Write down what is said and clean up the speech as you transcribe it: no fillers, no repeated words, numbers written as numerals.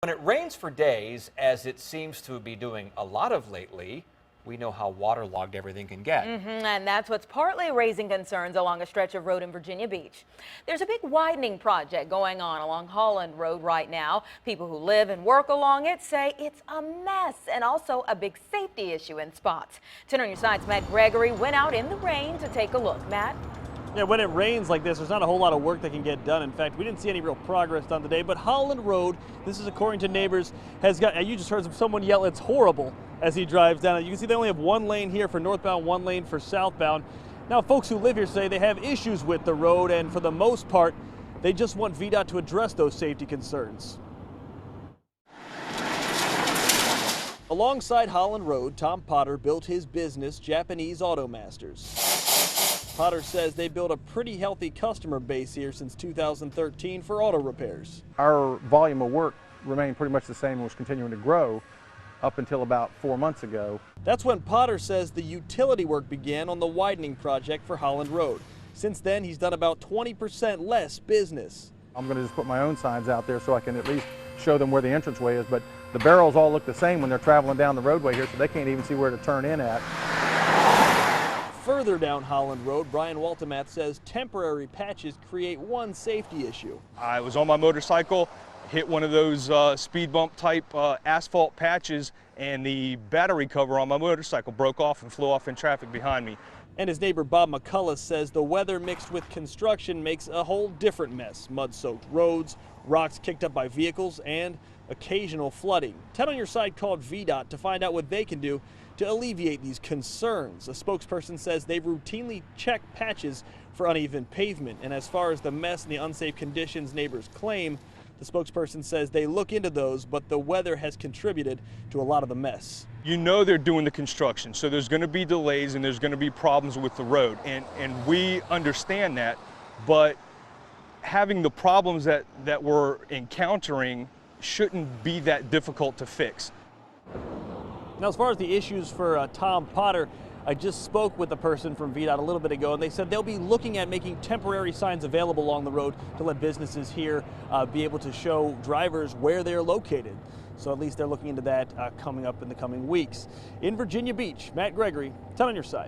When it rains for days, as it seems to be doing a lot of lately, we know how waterlogged everything can get. And that's what's partly raising concerns along a stretch of road in Virginia Beach. There's a big widening project going on along Holland Road right now. People who live and work along it say it's a mess and also a big safety issue in spots. 10 on your side's Matt Gregory went out in the rain to take a look. Matt? Yeah, when it rains like this, there's not a whole lot of work that can get done. In fact, we didn't see any real progress done today, but Holland Road, this is according to neighbors, has got, you just heard someone yell, it's horrible, as he drives down it. You can see they only have one lane here for northbound, one lane for southbound. Now, folks who live here say they have issues with the road, and for the most part, they just want VDOT to address those safety concerns. Alongside Holland Road, Tom Potter built his business, Japanese Auto Masters. Potter says they built a pretty healthy customer base here since 2013 for auto repairs. Our volume of work remained pretty much the same and was continuing to grow up until about 4 months ago. That's when Potter says the utility work began on the widening project for Holland Road. Since then, he's done about 20% less business. I'm going to just put my own signs out there so I can at least show them where the entranceway is, but the barrels all look the same when they're traveling down the roadway here, so they can't even see where to turn in at. Further down Holland Road, Brian Waltemath says temporary patches create one safety issue. I was on my motorcycle, hit one of those speed bump type asphalt patches, and the battery cover on my motorcycle broke off and flew off in traffic behind me. And his neighbor Bob McCullough says the weather mixed with construction makes a whole different mess. Mud-soaked roads, rocks kicked up by vehicles, and occasional flooding. 10 on your side called VDOT to find out what they can do to alleviate these concerns. A spokesperson says they routinely check patches for uneven pavement. And as far as the mess and the unsafe conditions neighbors claim, the spokesperson says they look into those, but the weather has contributed to a lot of the mess. You know they're doing the construction, so there's going to be delays and there's going to be problems with the road. And we understand that, but having the problems that we're encountering shouldn't be that difficult to fix. Now, as far as the issues for Tom Potter, I just spoke with a person from VDOT a little bit ago, and they said they'll be looking at making temporary signs available along the road to let businesses here be able to show drivers where they're located. So at least they're looking into that coming up in the coming weeks. In Virginia Beach, Matt Gregory, 10 on your side.